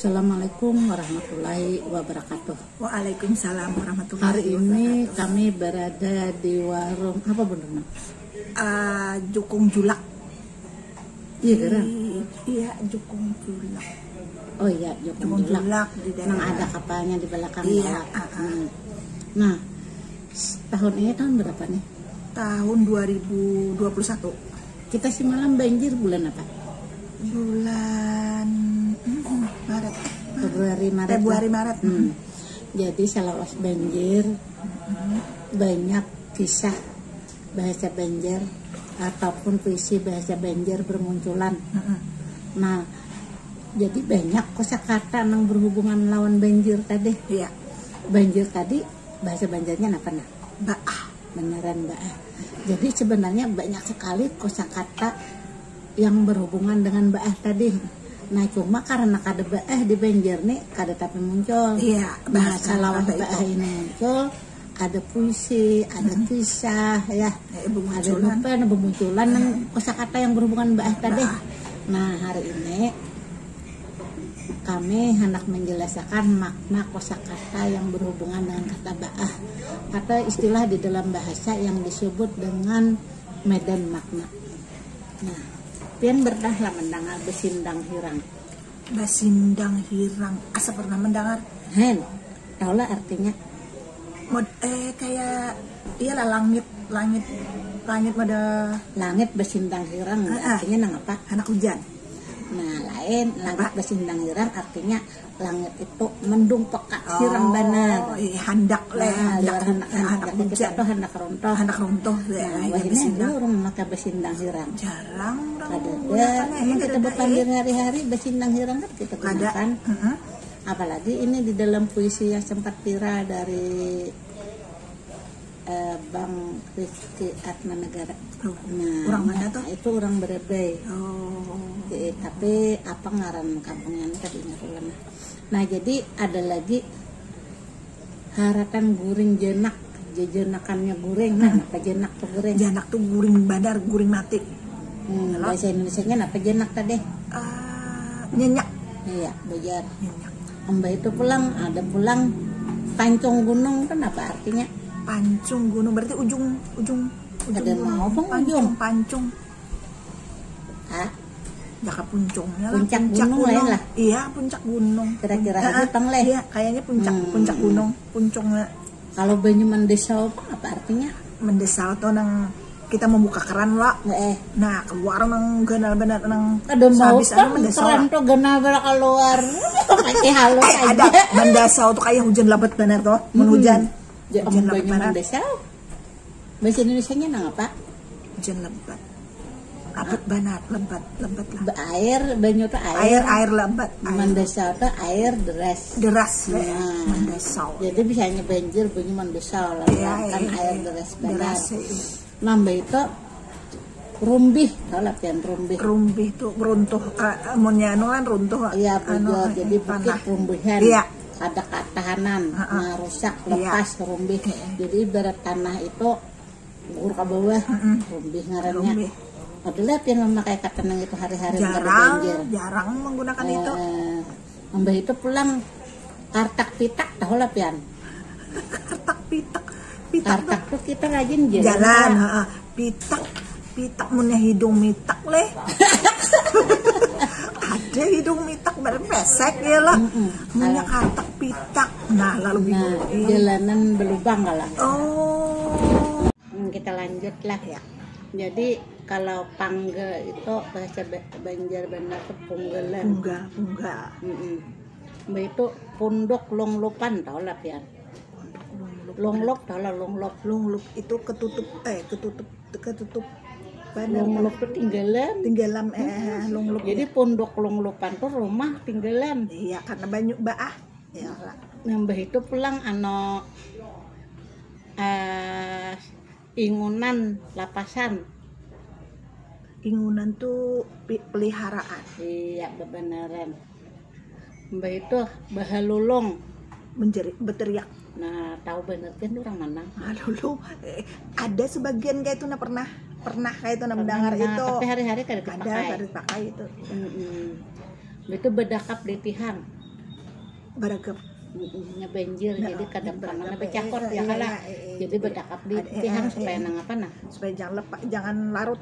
Assalamualaikum warahmatullahi wabarakatuh. Waalaikumsalam warahmatullahi Hari wabarakatuh. ini kami berada di warung apa benar? Jukung Julak. Iya kan? Iya, Jukung Julak. Oh iya, Jukung Jukung Julak. Julak di Yang daerah. ada kapalnya di belakang. Iya, Nah, tahun ini tahun berapa nih? Tahun 2021. Kita semalam banjir bulan apa? Bulan Maret. Februari Maret. Jadi selawas banjir banyak kisah bahasa Banjar ataupun puisi bahasa Banjar bermunculan. Nah, jadi banyak kosakata yang berhubungan lawan banjir tadi. Iya. Banjir tadi bahasa Banjarnya apa nah? Baah. Beneran Baah. Jadi sebenarnya banyak sekali kosakata yang berhubungan dengan Baah tadi. Nah cuma karena kada Baah di Banjar nih kada tapi muncul. Iya, Bahasa lawan ada Baah itu. ini muncul, ada puisi, ada kisah ya, ada lupa, ada bermunculan kosakata yang berhubungan Baah tadi. Nah hari ini kami hendak menjelaskan makna kosakata yang berhubungan dengan kata Baah atau istilah di dalam bahasa yang disebut dengan medan makna. Nah, pian berdahlah mendengar besindang hirang. Basindang hirang. Asa pernah mendengar? Hen, taulah artinya? Kayak iyalah langit pada Langit besindang hirang artinya nang apa? anak hujan. Nah, lain langit besindang hirang artinya langit itu mendung peka hirang benar. Iya, handak leh, Hendak kita tuh hendak rontoh. anak runtuh Nah, wahina dulu orang memakai besindang hirang. jarang Ada emang kita berpandir hari-hari besindang hirang kan kita gunakan. Apalagi ini di dalam puisi yang sempat viral dari Bang Rizky Atmanegara. Nah, orang mana tuh? Itu orang Berebey. Oh, Tapi apa ngaran kampungnya ini tadi ingat ulang. Nah jadi ada lagi haratan guring jenak, jenakannya guring. Nah apa jenak tuh guring? janak tuh guring badar, guring mati. Bahasa Indonesianya apa jenak tadi? Nyenyak. Iya, bejar. Nyenyak. Mbak itu pulang, ada pulang pancung gunung kan apa artinya? Pancung gunung berarti ujung Ada gunung. mau apa ujung? Pancung. Hah? Jaka puncungnya lah. Puncak gunung lain lah. Iya, puncak gunung. Kira-kira itu tang leh. Iya, kayaknya puncak gunung, puncungnya. Kalau banyu mendesau apa artinya? Mendesal tuh nang kita membuka keran lah. Nah, keluar nang ganal benar nang Ada mau sehabis anu mendesal. keren tuh genal keluar. Pakai halus aja. Ada mendesal tuh kayak hujan lebat benar tuh, hujan. Hujan lebat Banyu benar. mendesau. Bahasa Indonesianya nang apa? Hujan lebat. Lebat benar, lebat lah. Air, banyu tuh air. Air lebat. Mendesau tuh air deras. Deras ya, Nah. mendesal. Jadi bisanya banjir banyu mendesau lah. Kan air deras benar. Deras ya. Nambah itu rumbih, tau lah pian rumbih. Rumbih tuh runtuh, amunnya anu kan runtuh. Iya, bujur. Jadi bukit tanah. rumbuhan. Iya. Ada ketahanan, rusak, lepas, rumbih. Jadi ibarat tanah itu gugur ke bawah, rumbih ngarannya. Rumbih. Adalah pian memakai kata nang itu hari-hari nggak ada banjir. jarang menggunakan itu. Mbak itu pulang kartak pitak, tahu lah pian. Kartak pitak Kartak tuh kita rajin jalan. Pitak munnya hidung mitak leh. Ada hidung mitak berpesek ya lah. Munnya kartak pitak. Nah lalu jalanan berlubang kalah. Oh. Kita lanjut lah ya. Jadi kalau pangge itu bahasa Banjar benar tuh punggelan. Punggah. Mbak itu pundok longlopan tau lah pian. Longlop tau lah longlop. Lungluk itu ketutup benar. Longlop itu tinggalan. Lungluk. Jadi pondok longlopan tuh rumah tinggalan. Iya karena banyak Baah. Ya lah. Mbak itu pulang ingunan lapasan. Ingunan tuh peliharaan. Iya kebenaran. Mbak itu bahalulung Berteriak. Nah tahu bener kan orang mana? Aduh, ada sebagian kayak itu pernah kayak itu mendengar itu. Tapi hari-hari kada dipakai. Ada dipakai itu. Itu bedakap di tihang. Baragap. nya banjir jadi kadang panganna becakot ya kala. Jadi bedakap di tihang supaya nang apa nah. Supaya jangan larut.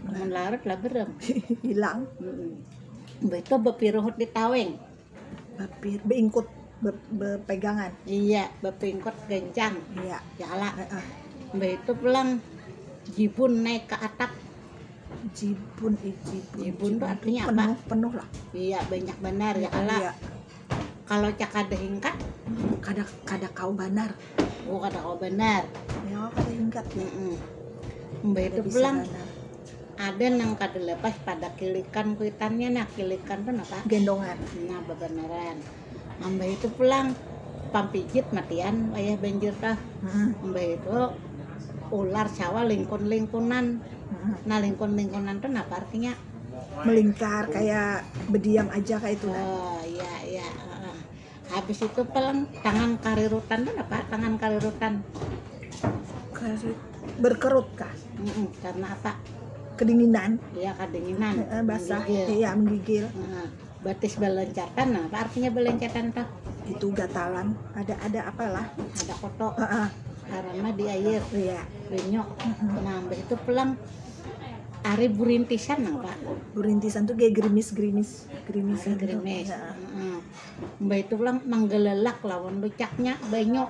Mun larut lah berem. Hilang. Beto bepiruhut di taweng. Beingkut bepegangan. Iya, bepingkot gencang. Iya. Ya kala. Beto pulang jibun naik ke atap. Jibun itu artinya apa? Penuh lah. Iya, banyak benar ya kala. Iya. Kalau cakada hingkat, kada kau benar. oh kada kau benar. Ya kada hingkat. Mbak itu pulang ada nang kada lepas pada kilikan kuitannya. Nah kilikan tuh apa? Gendongan. Nah bebenaran. Mbak itu pulang pampijit matian ayah banjir tah. Mbak itu ular sawah lingkunan. Nah lingkunan tuh apa artinya? Melingkar kayak berdiam aja kayak itu. Oh iya. Habis itu pelang tangan karirutan tuh apa? Tangan karirutan. Berkerut kah? Karena apa? Kedinginan. Iya kedinginan. Basah. Iya menggigil. Batis belencatan. Nah, apa artinya belencatan tuh? Itu gatalan. Ada apalah? Ada kotok. Karena di air. Iya. Benyok. Nah, itu pelang ari burintisan nang Pak. Burintisan tuh kayak gerimis. Mbak itu bilang manggalelak lawan lucaknya benyok.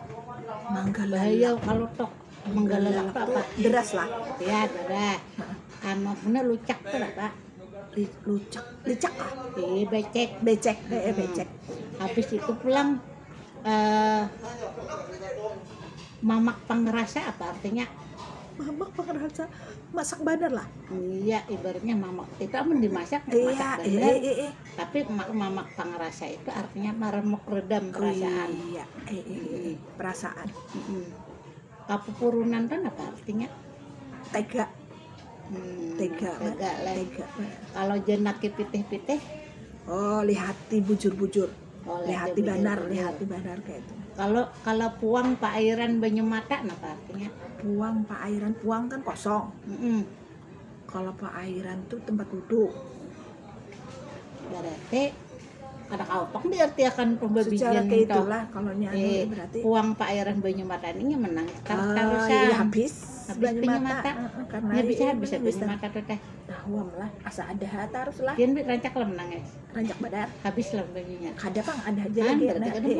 Bahaya kalau tok manggalelak apa? Deras lah. Ya, deras. Anu punya lucak tuh lah Pak. Licak ah? Becek. Habis itu pulang mamak pangerasa apa artinya? Mamak pangerasa masak badar lah. Iya, ibaratnya mamak itu amun dimasak masak badar. Tapi mamak pangerasa itu artinya maremuk redam perasaan. Iya, perasaan. Kapupurunan kan apa artinya? Tega. Tega. Kalau jenaki pitih-pitih, oh lihati bujur-bujur. Lihati banar kayak itu. Kalau puang paairan banyu mata apa artinya? Puang kan kosong. Kalau paairan tuh tempat duduk. Berarti ada kaupang diartikan pembabian kayak itulah kalau nyanyi berarti. Puang paairan banyu mata ini menang tarusan. Iya, habis banyu mata. Karena bisa banyu mata tuh teh. Nah, lah asa ada harus lah. Kian rancak lah menang guys. Rancak badar. Habis lah banyunya. Kada pang ada aja lagi.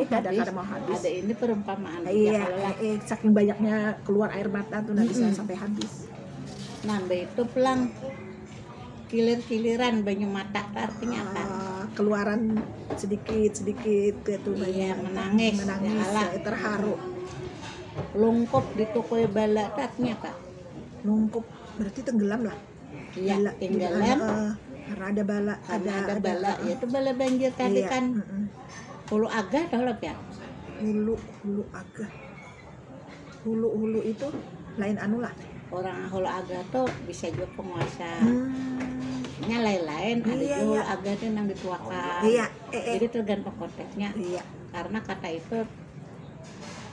Kada mau habis. Ada ini perumpamaan. Iya, saking banyaknya keluar air mata tuh nggak bisa sampai habis. Nah, itu pelang kilir-kiliran banyu mata artinya apa? Keluaran sedikit itu iya, menangis ya, terharu. Lungkup di toko bala artinya apa? Lungkup berarti tenggelam lah. Iya, tenggelam. Karena ada bala. Ada bala, ya itu bala banjir tadi iya, kan. Hulu aga tahu lah ya? Hulu aga. Hulu itu lain anu lah. Orang hulu aga tuh bisa juga penguasa. Nya lain-lain ada juga hulu aga tuh yang dituakan. Iya. Jadi tergantung konteksnya. Iya. Karena kata itu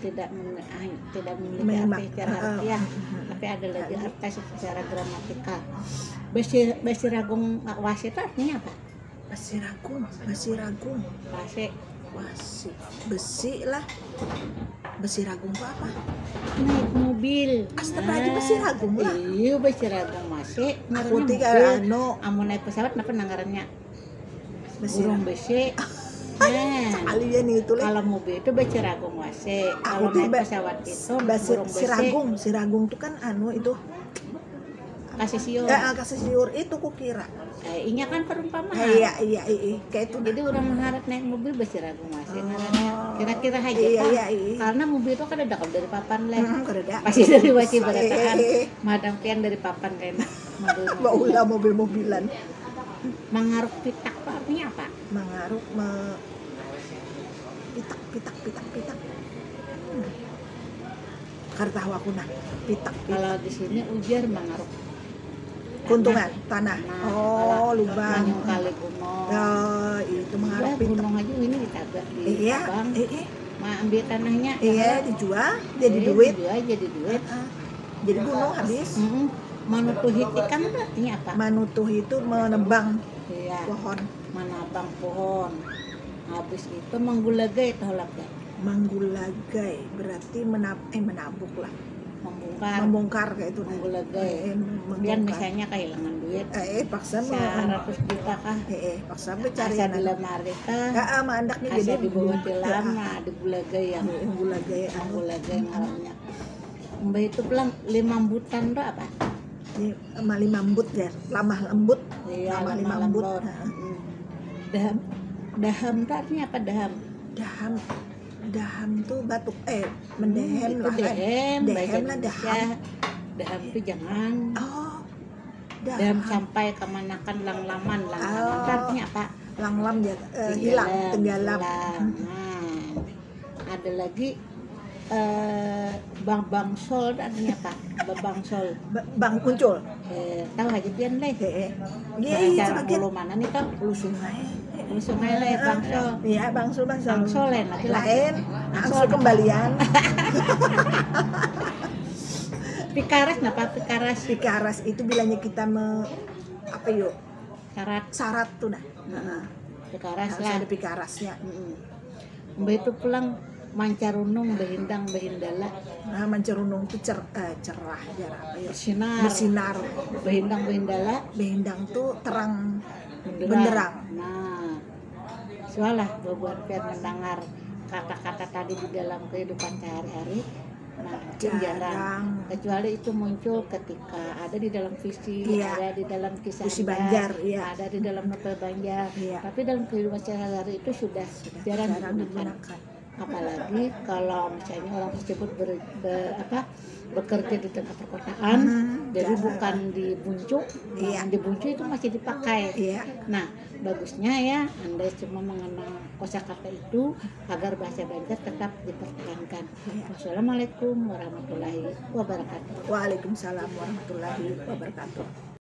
tidak memiliki arti secara harfiah, tapi ada lagi arti secara gramatikal. Basiragung wasi itu artinya apa? Basiragung. Besi lah. Basiragung itu apa? Naik mobil. Astagfirullah, basiragung lah. Iya, basiragung masih. Aku tiga amun naik pesawat apa nanggarannya? Burung besi. Alien itu lah. Kalau mobil itu basiragung wase. Kalau naik pesawat itu burung besi. Siragung itu kan itu kasih siur. Kasih siur itu kukira. Inya kan perumpamaan. Iya, kayak itu. Jadi orang mengharap naik mobil basiragung wase. Kira-kira aja iya. Karena mobil itu kan ada dari papan leh. Pasti dari wajib berataan. Madam pian dari papan kayaknya. Baulah mobil-mobilan. Mengaruk pitak itu artinya apa? Mengaruk pitak. Kartahu aku nah pitak. Kalau di sini ujar mengaruk kuntungan tanah. Lubang. Manyung kali gunung. Itu mengaruk pitak. Gunung aja ini ditabrak di Sabang. Ambil tanahnya. Iya, dijual jadi duit. Jadi gunung habis. Manutuhi ikan itu artinya apa? Manutuhi itu menebang iya. pohon. Menabang pohon. habis itu menggulagai tolak ya. Manggulagai berarti menabuk lah. Membongkar Kayak itu. menggulagai. Kemudian misalnya kehilangan duit Paksa 100 juta kah, paksa cari asa di lemari kah, mandak nih asa jadi di bawah tilam, nah di gulagai yang gulagai menggulagai ngalamnya. Mbak itu pulang 5 butan tuh apa? mali mambut ya, lamah lembut. Iya, lamah lemah lembut. lembut. Daham tuh artinya apa daham? Daham tuh batuk mendehem Itu lah. dehem, bahasa Dehem lah Indonesia. daham. Daham itu jangan. Oh, Daham sampai kemanakan langlaman. Langlaman itu artinya apa? Langlam ya, hilang, tenggelam. Nah, ada lagi bangsol artinya apa? Bangsol. Bang muncul. Tahu aja pian leh. Iya, Cara sebagian pulau mana nih tau? lu sungai. Lu sungai leh bangsol. Iya, bangsol. Bangsol lain lagi lah. Lain, langsung kembalian. Pikaras napa pikaras? Pikaras itu bilangnya kita apa yuk? Syarat tuh nah. Pikaras Harus lah. ada pikarasnya. Mbak itu pulang mancarunung behindang behindala. Nah, mancerunung itu cerah ya apa yuk? Bersinar. Behindang behindala. Behindang tuh terang benderang. Nah, soalah buat biar mendengar kata-kata tadi di dalam kehidupan sehari-hari. Nah, itu jarang. Kecuali itu muncul ketika ada di dalam visi, ada di dalam kisah Banjar, ada di dalam novel Banjar. Tapi dalam kehidupan sehari-hari itu sudah jarang digunakan. Apalagi kalau misalnya orang tersebut bekerja di tengah perkotaan, jadi bukan di Buncu. Di Buncu itu masih dipakai. Nah, bagusnya ya Anda cuma mengenal kosakata itu agar bahasa Banjar tetap dipertahankan. Wassalamualaikum warahmatullahi wabarakatuh. Waalaikumsalam warahmatullahi wabarakatuh.